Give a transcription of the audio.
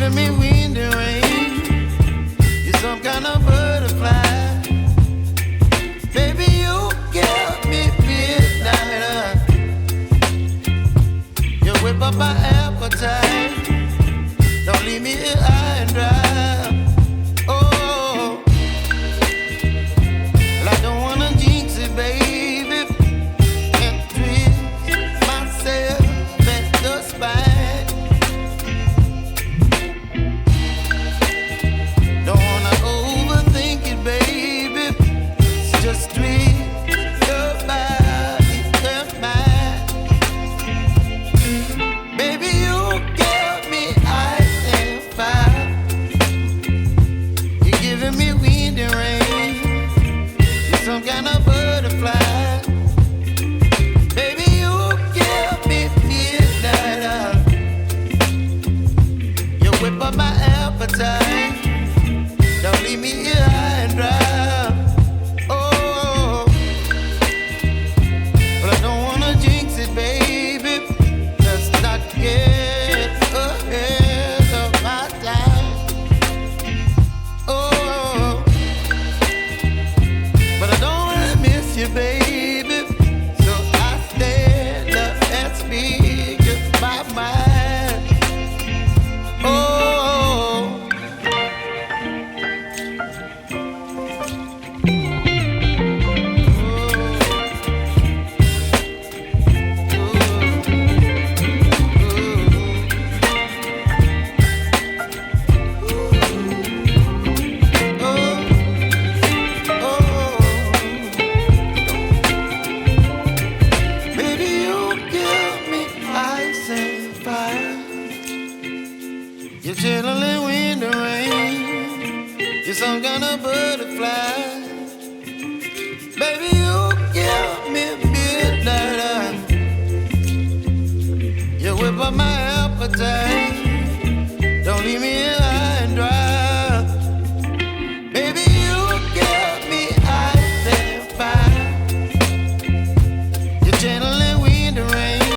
giving me wind and rain. You're some kind of butterfly. Baby, you give me midnight. You whip up my appetite. Don't leave me here high and dry. Oh, well, I don't wanna jinx it, baby, and twist myself at the spine. Don't wanna overthink it, baby. It's just twist your body and mine. Baby, you give me ice and fire. You're giving me wind and rain. You're some kind of butterfly. Baby, you give me midnight. You whip up my appetite. Don't leave me here high and dry. Oh, but I don't wanna jinx it, baby. Let's not get ahead of my time. Oh, but I don't wanna miss you, baby. So I stand up and speak just my mind. Oh. Baby, you give me ice and fire. You're chilling wind and rain. You're some kind of butterfly. Baby, you give me midnight. You whip up my appetite. Don't leave me